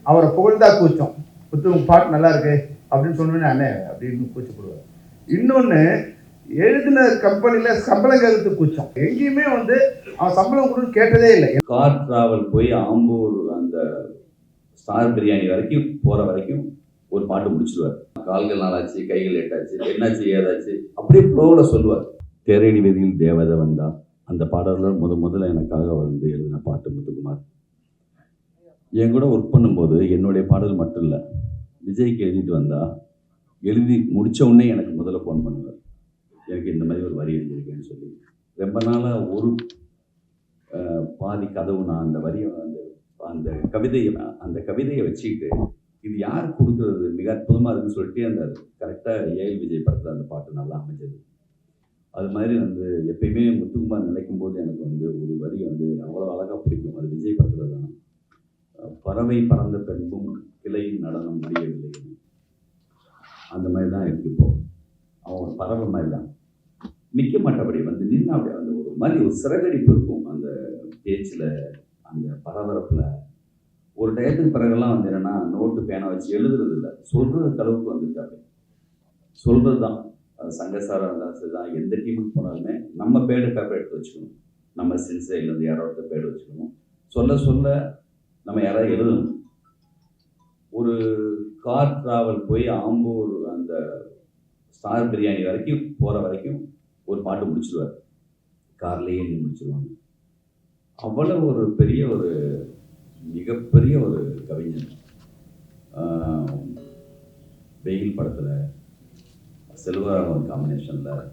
அவரை புகழ்ந்தா கூச்சம், புத்தகம் பாட்டு நல்லா இருக்கு அப்படின்னு சொன்னோன்னே அண்ணே அப்படின்னு கூச்சப்படுவார். இன்னொன்று, எழுதின கம்பெனியில் சம்பளம் கேட்கறது கூச்சம். எங்கேயுமே வந்து அவன் சம்பளம் கொடுன்னு கேட்டதே இல்லை. கார் டிராவல் போய் ஆம்பூர் அந்த ஸ்டார் பிரியாணி வரைக்கும் போகிற வரைக்கும் ஒரு பாட்டு முடிச்சிடுவார். கால்கள் நாளாச்சு, கைகள் எட்டாச்சு, என்னாச்சு ஏதாச்சு அப்படியே ஃப்ளோவில் சொல்லுவார். தேரடி வீதியில் தேவதை வந்தா அந்த பாடலில் முதல்ல எனக்காக வந்து எழுதின பாட்டு முத்துக்குமார். என் கூட ஒர்க் பண்ணும்போது என்னுடைய பாடல் மட்டும் இல்லை, விஜய்க்கு எழுதிட்டு வந்தா எழுதி முடித்த உடனே எனக்கு முதல்ல ஃபோன் பண்ணுவார். எனக்கு இந்த மாதிரி ஒரு வரி எழுதியிருக்கேன்னு சொல்லி ரொம்ப நாளாக ஒரு பாதி கதவு நான் அந்த வரியை அந்த கவிதையை வச்சுக்கிட்டு இது யார் கொடுக்குறது மிக அற்புதமாக இருக்குன்னு சொல்லிட்டு அந்த கரெக்டாக ஏஎல் விஜய் படத்தில் அந்த பாட்டு நல்லா அமைஞ்சது. அது மாதிரி வந்து எப்பயுமே முத்துக்குமார் நினைக்கும் போது எனக்கு வந்து ஒரு வரி வந்து அவ்வளோ அழகாக பிடிக்கும். அது விஜய் படத்தில் தான். பறவை பறந்த பெண்பும் கிளையின் நடனம் முடியவில்லை, அந்த மாதிரி தான் இருக்கு. இப்போ அவன் ஒரு பறவை மாதிரி தான் நிற்க மாட்டபடி வந்து நின்று அப்படியே அந்த ஒரு மாதிரி ஒரு சிறகடிப்பு இருக்கும் அந்த பேச்சில், அந்த பரபரப்பில். ஒரு டயத்துக்கு பிறகுலாம் வந்து என்னென்னா நோட்டு பேனை வச்சு எழுதுறது இல்லை, சொல்கிறது அளவுக்கு வந்துட்டாரு. சொல்கிறது தான். அது சங்கசாரம் இருந்தாலும் சரி தான், எந்த டீமுக்கு போனாலுமே நம்ம பேடு பேப்பர் எடுத்து வச்சுக்கணும், நம்ம சின்சைட்லேருந்து யாரோ ஒருத்தர் பேடு வச்சுக்கணும், சொல்ல சொல்ல நம்ம யாராவது எழுதணும். ஒரு கார் டிராவல் போய் ஆம்பூர் அந்த ஸ்டார் பிரியாணி வரைக்கும் போகிற வரைக்கும் ஒரு பாட்டு முடிச்சிடுவார். கார்லேயே எழுதி முடிச்சிடுவாங்க. அவ்வளோ ஒரு பெரிய ஒரு மிகப்பெரிய ஒரு கவிஞர். வெயில் படத்தில் செல்வராகவன் காம்பினேஷனில்,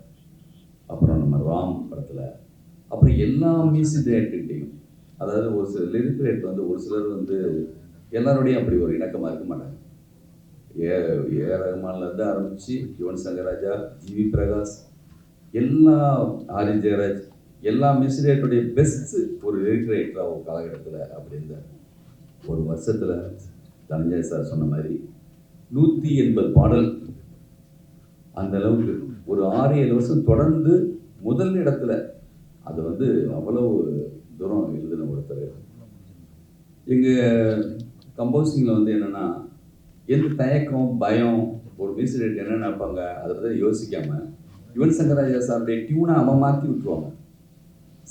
அப்புறம் நம்ம ராம் படத்தில், அப்புறம் எல்லா மியூசிக் டைரக்டர்கிட்டையும், அதாவது ஒரு சில லிரிக் ரைட்டர் வந்து ஒரு சிலர் வந்து எல்லாரோடையும் அப்படி ஒரு இணக்கமாக இருக்க மாட்டாங்க. ஏ ரஹ்மான்லேருந்து ஆரம்பித்து யுவன் சங்கர் ராஜா, ஜிவி பிரகாஷ், எல்லா ஆரி ஜெயராஜ், எல்லா மியூசிக் டைரக்டருடைய பெஸ்ட்டு ஒரு லிரிக் ரைட்டராக ஒரு காலகட்டத்தில் அப்படி இருந்தார். ஒரு வருஷத்தில் தனஞ்சய் சார் சொன்ன மாதிரி 180 பாடல், அந்த அளவுக்கு ஒரு 6-7 வருஷம் தொடர்ந்து முதல் இடத்துல அது வந்து அவ்வளோ தூரம் எழுதின ஒருத்தர். எங்கள் கம்போசிங்கில் வந்து என்னென்னா எந்த தயக்கம் பயம் ஒரு மியூசிக் டைரக்டர் என்ன நினைப்பாங்க அதை பற்றி யோசிக்காமல் யுவன் சங்கர் ராஜா சாருடைய டியூனை அவன் மாற்றி விட்டுருவாங்க.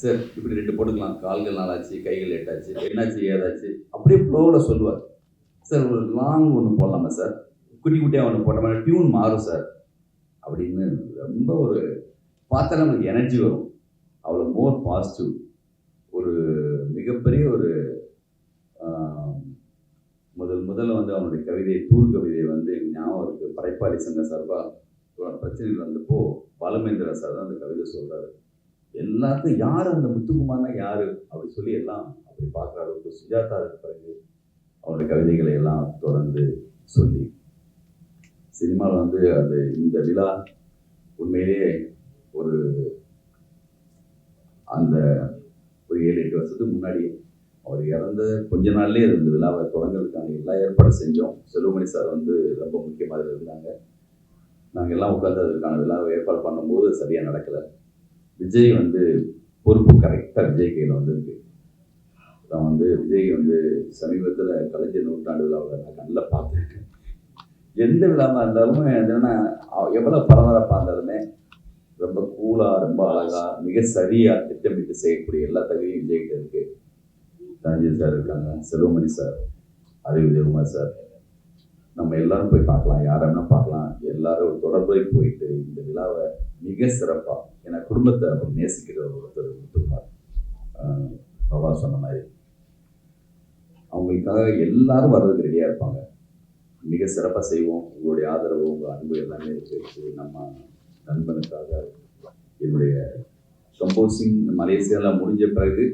சார் இப்படி 2 போட்டுக்கலாம், கால்கள் நாளாச்சு, கைகள் எட்டாச்சு, என்னாச்சு ஏதாச்சு அப்படியே ஃப்ளோவில் சொல்லுவார். சார் ஒரு லாங் ஒன்று போடலாமா சார், குட்டி குட்டியாக ஒன்று போட்டோம்னா டியூன் மாறும் சார் அப்படின்னு ரொம்ப ஒரு பார்த்தா நமக்கு எனர்ஜி வரும். அவ்வளோ மோர் பாசிட்டிவ். ஒரு மிகப்பெரிய ஒரு முதல்ல வந்து அவனுடைய கவிதை தூர் கவிதை வந்து எங்கள் ஞாபகம் இருக்குது. படைப்பாளி சங்க சார்பாக பிரச்சனைகள் வந்தப்போ பாலமேந்திரா சார் தான் அந்த கவிதை சொல்கிறாரு. எல்லாத்துக்கும் யார் அந்த முத்துக்குமார்னா யார் அப்படி சொல்லி எல்லாம் அப்படி பார்க்குற அளவுக்கு சுஜாதா அதுக்கு பிறகு அவருடைய கவிதைகளை எல்லாம் தொடர்ந்து சொல்லி சினிமாவில் வந்து அது இந்த விழா உண்மையிலேயே ஒரு அந்த ஒரு 7-8 வருஷத்துக்கு முன்னாடி அவர் இறந்த கொஞ்ச நாள்லேயே இந்த விழாவை தொடங்குறதுக்கான எல்லா ஏற்பாடும் செஞ்சோம். செல்வமணி சார் வந்து ரொம்ப முக்கியமாக இருந்தாங்க. நாங்கள் எல்லாம் உட்காந்து அதுக்கான விழாவை ஏற்பாடு பண்ணும்போது சரியாக நடக்கலை. விஜய் வந்து பொறுப்பு கரெக்டாக விஜய் கையில் வந்துருக்கு. நான் வந்து விஜய் வந்து சமீபத்தில் கலைஞர் நூற்றாண்டு விழாவில் நான் கண்ணில் பார்த்துருக்கேன். எந்த விழாவாக இருந்தாலும் என்னென்னா எவ்வளோ பரபரப்பாக இருந்தாலுமே ரொம்ப கூலாக, ரொம்ப அழகாக, மிக சரியாக திட்டமிட்டு செய்யக்கூடிய எல்லா தகுதியும் விஜய்கிட்ட இருக்குது. தனஞ்சய் சார் இருக்காங்க, செல்வமணி சார், ஆரி விஜயகுமார் சார், நம்ம எல்லாரும் போய் பார்க்கலாம், யாரென்னா பார்க்கலாம். எல்லாரும் ஒரு தொடர்பை போயிட்டு இந்த விழாவை மிக சிறப்பாக, ஏன்னா குடும்பத்தை அவர் நேசிக்கிற ஒருத்தர் முத்துக்குமார். பவா சொன்ன மாதிரி அவங்களுக்காக எல்லாரும் வர்றதுக்கு ரெடியாக இருப்பாங்க. மிக சிறப்பாக செய்வோம். உங்களுடைய ஆதரவு, உங்கள் அன்பு எல்லாமே இருக்கு. நம்ம நண்பனுக்காக என்னுடைய கம்போசிங் மலேசியாவில் முடிஞ்ச பிறகு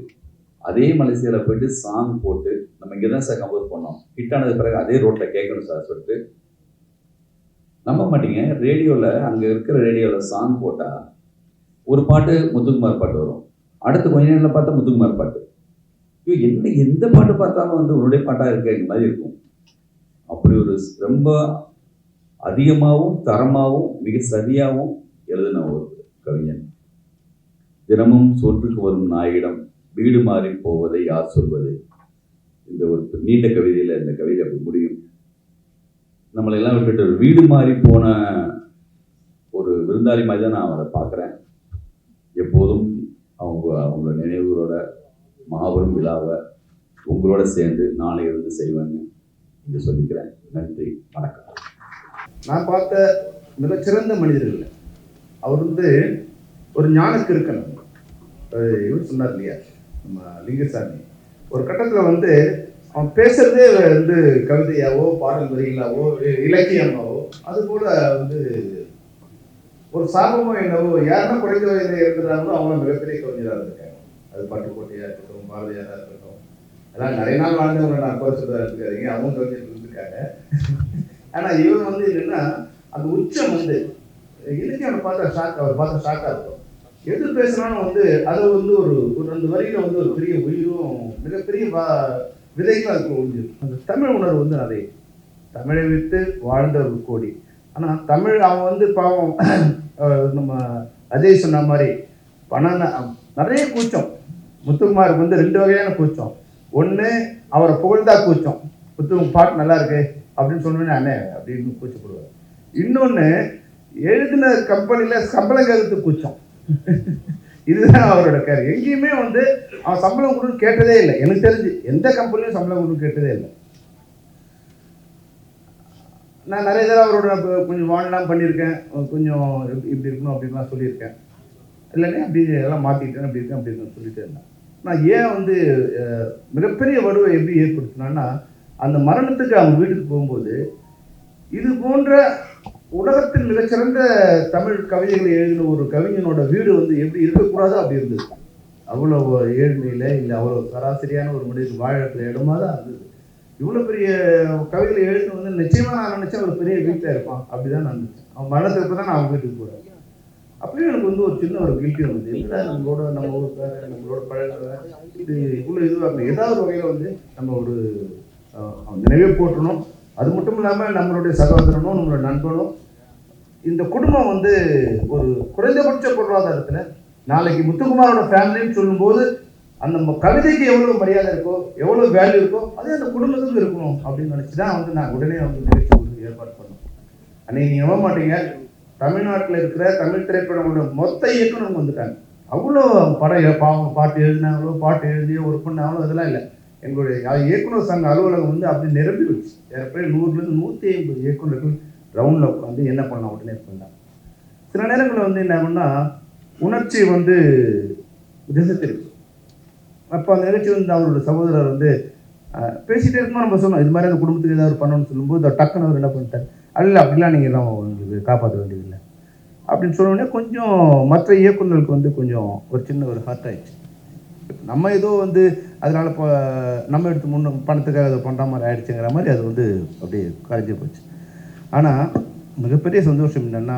அதே மலேசியாவில் போயிட்டு சாங் போட்டு நம்ம இங்கே தான் சார் கம்போஸ் பண்ணோம், ஹிட் ஆனது பிறகு அதே ரோட்டில் கேட்கணும் சார் சொல்லிட்டு, நம்ப மாட்டீங்க, ரேடியோவில் அங்கே இருக்கிற ரேடியோவில் சாங் போட்டால் ஒரு பாட்டு முத்துக்குமார் பாட்டு வரும், அடுத்து கொஞ்ச நேரத்தில் பார்த்தா முத்துக்குமார் பாட்டு. என்ன எந்த பாட்டு பார்த்தாலும் வந்து உன்னுடைய பாட்டாக இருக்க இந்த மாதிரி இருக்கும். அப்படி ஒரு ரொம்ப அதிகமாகவும் தரமாகவும் மிக சரியாகவும் எழுதின ஒரு கவிஞன். தினமும் சோற்றுக்கு வரும் நாயிடம் வீடு மாறி போவதை யார் சொல்வது, இந்த ஒரு நீண்ட கவிதையில் இந்த கவிதை அப்படி முடியும். நம்மளெல்லாம் விட்டுட்டு ஒரு வீடு மாறி போன ஒரு விருந்தாளி மாதிரி தான் நான் அவரை பார்க்குறேன். எப்போதும் அவங்களோட நினைவுகளோட மாபெரும் விழாவை உங்களோட சேர்ந்து நாளை இருந்து செய்வேன்னு இங்கே சொல்லிக்கிறேன். நன்றி, வணக்கம். நான் பார்த்த மிகச்சிறந்த மனிதர்கள். அவர் வந்து ஒரு ஞானக்கிருக்கன். இவர் சொன்னார் இல்லையா, நம்ம லிங்கசாமி, ஒரு கட்டத்தில் வந்து அவன் பேசுறதே வந்து கவிதையாவோ பாடல் வரிகளாவோ இலக்கியமாவோ அது போல வந்து ஒரு சாபமோ என்னவோ யாருன்னா குறைந்த வயதில் இருக்கிறாங்களோ அவங்களும் மிகப்பெரிய கவிஞராக இருக்காங்க. அது பட்டுக்கோட்டையாக இருக்கட்டும், பாரதியாராக இருக்கட்டும், அதெல்லாம் நிறைய நாள் வாழ்ந்தவங்க நான் குறைச்சதாக இருக்காதிங்க, அவங்க கவிஞர்கள் இருந்திருக்காங்க. ஆனால் இவன் வந்து என்னன்னா அந்த உச்சம் வந்து இலக்கியம் அவர் பார்த்தா ஷாக்காக இருக்கும். எது பேசினாலும் வந்து அதை வந்து ஒரு 2 வரியில வந்து ஒரு பெரிய உயிரும் மிகப்பெரிய விதைகளும் அதுக்கு ஒழிஞ்சிருக்கு. அந்த தமிழ் உணர்வு வந்து அதை தமிழை விட்டு வாழ்ந்தவர்கள் கோடி. ஆனால் தமிழ் அவன் வந்து பாவம் நம்ம அஜய் சொன்ன மாதிரி பணம் நிறைய கூச்சம். முத்துக்குமாருக்கு வந்து 2 வகையான கூச்சம். ஒன்று அவரை புகழ்ந்தா கூச்சம், முத்து பாட்டு நல்லா இருக்கு அப்படின்னு சொன்னோன்னே அண்ணே அப்படின்னு கூச்சப்படுவார். இன்னொன்று எழுதின கம்பெனியில் சம்பளம் கேட்கறதுக்கு கூச்சம். இதுதான் அவரோட கேர். எங்கேயுமே வந்து அவன் சம்பளம் கொடுன்னு கேட்டதே இல்லை. எனக்கு தெரிஞ்சு எந்த கம்பெனியும் சம்பளம் கொடுன்னு கேட்டதே இல்லை. நான் நிறைய தடவை அவரோட கொஞ்சம் வாழலாம் பண்ணியிருக்கேன், கொஞ்சம் இப்படி இருக்கணும் அப்படின்லாம் சொல்லியிருக்கேன். இல்லைன்னா அப்படி எல்லாம் மாற்றிக்கிட்டேன், அப்படி இருக்கேன் அப்படி இருக்குன்னு சொல்லிட்டு இருந்தேன். நான் ஏன் வந்து மிகப்பெரிய வடுவை எப்படி ஏற்படுத்தினான்னா, அந்த மரணத்துக்கு அவங்க வீட்டுக்கு போகும்போது இது போன்ற உலகத்தில் மிகச்சிறந்த தமிழ் கவிதைகளை எழுதின ஒரு கவிஞனோட வீடு வந்து எப்படி இருக்கக்கூடாதோ அப்படி இருந்தது. அவ்வளோ ஏழ்மையில் இல்லை, அவ்வளோ சராசரியான ஒரு மனிதர் வாழக்கூடிய இடமா தான் இருந்தது. இவ்வளோ பெரிய கவிதைகளை எழுதின வந்து நிச்சயமாக நான் நினச்சேன் ஒரு பெரிய வீட்டில் இருப்பான். அப்படி தான் நான் நினச்சேன். அவன் மரணத்துக்கு தான் நான் அவங்க வீட்டுக்கு போகிறேன். அப்பயும் எனக்கு வந்து ஒரு சின்ன ஒரு கில்ட்டி வந்தது. இல்லை நம்ம ஊருக்கார நம்மளோட பழகிற இது இவ்வளோ இதுவாக ஏதாவது வகையில் வந்து நம்ம ஒரு நினைவே போட்டணும். அது மட்டும் இல்லாமல் நம்மளுடைய சகோதரனும் நம்மளோட நண்பனும் இந்த குடும்பம் வந்து ஒரு குறைந்தபட்ச பொருளாதாரத்தில் நாளைக்கு முத்துக்குமாரோட ஃபேமிலின்னு சொல்லும்போது அந்த கவிதைக்கு எவ்வளோ மரியாதை இருக்கோ, எவ்வளோ வேல்யூ இருக்கோ, அதே அந்த குடும்பத்துக்கு இருக்கணும் அப்படின்னு நினச்சி தான் வந்து நான் உடனே வந்து நிகழ்ச்சி ஏற்பாடு பண்ணோம். அன்னைக்கு நீங்கள் நம்ப மாட்டீங்க, தமிழ்நாட்டில் இருக்கிற தமிழ் திரைப்படங்களோட மொத்த இயக்குனரும் வந்துட்டாங்க. அவ்வளோ படம் பாட்டு எழுதினாங்களோ, பாட்டு எழுதியோ ஒரு பண்ணாங்களோ அதெல்லாம் இல்லை. எங்களுடைய இயக்குனர் சங்க அலுவலகம் வந்து அப்படி நிரம்பி வச்சு ஏற்கனவே 100லேருந்து 150 இயக்குநர்கள் ரவுண்டில் உட்காந்து என்ன பண்ணலாம் உடனே பண்ணாங்க. சில நேரங்களில் வந்து என்ன ஆகும்னா உணர்ச்சி வந்து திசைத்திருக்கு. அப்போ அந்த நிகழ்ச்சி வந்து அவரோட சகோதரர் வந்து பேசிகிட்டே இருக்கும்போது நம்ம சொன்னோம் இது மாதிரி அந்த குடும்பத்துக்கு ஏதாவது பண்ணணும்னு சொல்லும்போது டக்குன்னு அவர் என்ன பண்ணிட்டார், அல்ல அப்படிலாம் நீங்கள் எல்லாம் உங்களுக்கு காப்பாற்ற வேண்டியதில்லை அப்படின்னு சொன்னோடனே கொஞ்சம் மற்ற இயக்குநர்களுக்கு வந்து கொஞ்சம் ஒரு சின்ன ஒரு ஹர்ட் ஆயிடுச்சு. நம்ம ஏதோ வந்து அதனால் இப்போ நம்ம எடுத்து பணத்துக்காக அதை பண்ணுற மாதிரி ஆயிடுச்சுங்கிற மாதிரி அது வந்து அப்படியே கரைஞ்சி போச்சு. ஆனால் மிகப்பெரிய சந்தோஷம் என்னென்னா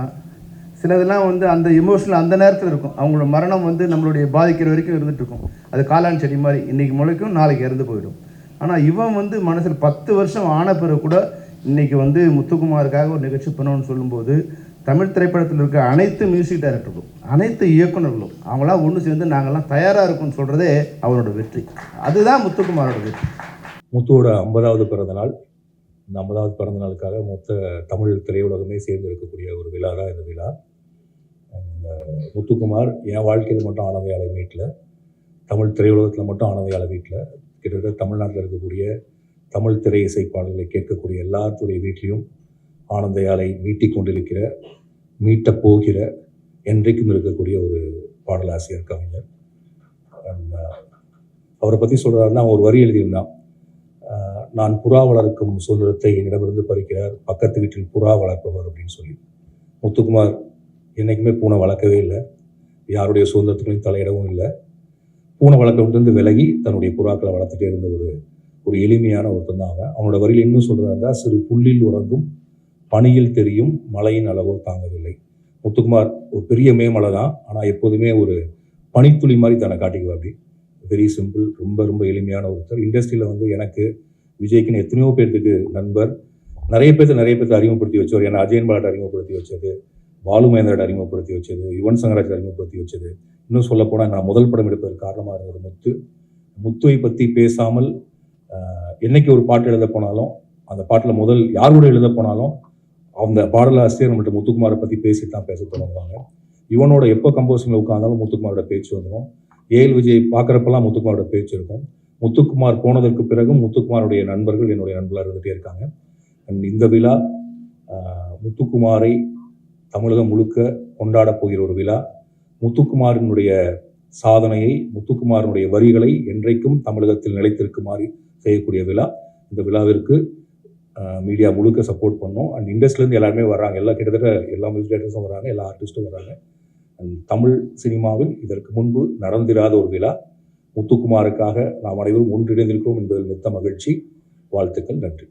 சிலதெல்லாம் வந்து அந்த எமோஷனல் அந்த நேரத்தில் இருக்கும். அவங்களோட மரணம் வந்து நம்மளுடைய பாதிக்கிற வரைக்கும் இருந்துகிட்டு இருக்கும். அது காளான் செடி மாதிரி இன்றைக்கி முளைக்கும் நாளைக்கு இறந்து போயிடும். ஆனால் இவன் வந்து மனசில் 10 வருஷம் ஆன பிறகு கூட இன்றைக்கி வந்து முத்துக்குமாருக்காக ஒரு நிகழ்ச்சி பண்ணணும்னு சொல்லும்போது தமிழ் திரைப்படத்தில் இருக்க அனைத்து மியூசிக் டைரக்டர்களும் அனைத்து இயக்குநர்களும் அவங்களாம் ஒன்று சேர்ந்து நாங்கள்லாம் தயாராக இருக்கும்னு சொல்கிறதே அவரோட வெற்றி. அதுதான் முத்துக்குமாரோட வெற்றி. முத்துவோட 50வது பிறந்தநாள். இந்த 50வது பிறந்தநாளுக்காக மொத்த தமிழ் திரையுலகமே சேர்ந்து இருக்கக்கூடிய ஒரு விழா தான் இந்த விழா. முத்துக்குமார் என் வாழ்க்கையில் மட்டும் ஆனந்தையாளை மீட்டில், தமிழ் திரையுலகத்தில் மட்டும் ஆனந்தையாளை வீட்டில், கிட்டத்தட்ட தமிழ்நாட்டில் இருக்கக்கூடிய தமிழ் திரை இசைப்பாடல்களை கேட்கக்கூடிய எல்லாத்துடைய வீட்லேயும் ஆனந்தையாளை மீட்டிக் கொண்டிருக்கிற, மீட்டப் போகிற, என்றைக்கும் இருக்கக்கூடிய ஒரு பாடலாசிரியர் கவிஞர். அவரை பற்றி சொல்கிறாருன்னா ஒரு வரி எழுதியிருந்தான், நான் புறா வளர்க்கும் சுதந்திரத்தை என்னிடமிருந்து பறிக்கிறார் பக்கத்து வீட்டில் புறா வளர்ப்பவர் அப்படின்னு சொல்லி. முத்துக்குமார் என்றைக்குமே பூனை வளர்க்கவே இல்லை, யாருடைய சுதந்திரத்துக்குள்ளையும் தலையிடவும் இல்லை. பூனை வளர்க்கிலிருந்து விலகி தன்னுடைய புறாக்களை வளர்த்துட்டே இருந்த ஒரு எளிமையான ஒருத்தன் தான் அவன். அவனோட வரியில் இன்னும் சொல்கிறதா இருந்தால், சிறு புல்லில் உறங்கும் பனியில் தெரியும் மழையின் அளவோ தாங்கவில்லை. முத்துக்குமார் ஒரு பெரிய மேமலை தான், ஆனால் எப்போதுமே ஒரு பனித்துளி மாதிரி தன்னை காட்டிக்குவா. அப்படி வெரி சிம்பிள், ரொம்ப ரொம்ப எளிமையான ஒருத்தர். இண்டஸ்ட்ரியில் வந்து எனக்கு விஜய்க்குன்னு எத்தனையோ பேர்த்துக்கு நண்பர், நிறைய பேர்த்து அறிமுகப்படுத்தி வச்சவர். என்னை அஜயன் பாலாட்டை அறிமுகப்படுத்தி வச்சது, பாலு மகேந்திரனை அறிமுகப்படுத்தி வச்சது, யுவன் சங்கராஜை அறிமுகப்படுத்தி வச்சது. இன்னும் சொல்லப்போனால் நான் முதல் படம் எடுப்பதற்கு காரணமாக இருந்தது முத்துவை பற்றி பேசாமல் என்னைக்கு ஒரு பாட்டு எழுத போனாலும் அந்த பாட்டில் முதல் யார் கூட எழுத போனாலும் அந்த பாடலாசிரியர் நம்மகிட்ட முத்துக்குமாரை பற்றி பேசிட்டு தான் பேச தொடங்குவாங்க. இவனோட எப்போ கம்போசிங்கில் உட்கார்ந்தாலும் முத்துக்குமாரோட பேச்சு வந்துடும். ஏஎல் விஜய் பார்க்குறப்பெல்லாம் முத்துக்குமாரோட பேச்சு இருக்கும். முத்துக்குமார் போனதற்கு பிறகும் முத்துக்குமாருடைய நண்பர்கள் என்னுடைய நண்பர்களாக இருந்துகிட்டே இருக்காங்க. இந்த விழா முத்துக்குமாரை தமிழகம் முழுக்க கொண்டாட போகிற ஒரு விழா. முத்துக்குமாரினுடைய சாதனையை, முத்துக்குமாரனுடைய வரிகளை என்றைக்கும் தமிழகத்தில் நிலைத்திருக்குமாறு செய்யக்கூடிய விழா. இந்த விழாவிற்கு மீடியா முழுக்க சப்போர்ட் பண்ணோம். அண்ட் இண்டஸ்ட்ரியிலேருந்து எல்லாருமே வர்றாங்க. கிட்டத்தட்ட எல்லா மியூசிக் டைரக்டர்ஸும் வர்றாங்க, எல்லா ஆர்டிஸ்ட்டும் வர்றாங்க. அண்ட் தமிழ் சினிமாவில் இதற்கு முன்பு நடந்திராத ஒரு விழா. முத்துக்குமாருக்காக நாம் அனைவரும் ஒன்றிணைந்திருக்கிறோம் என்பதில் மிக்க மகிழ்ச்சி. வாழ்த்துக்கள். நன்றி.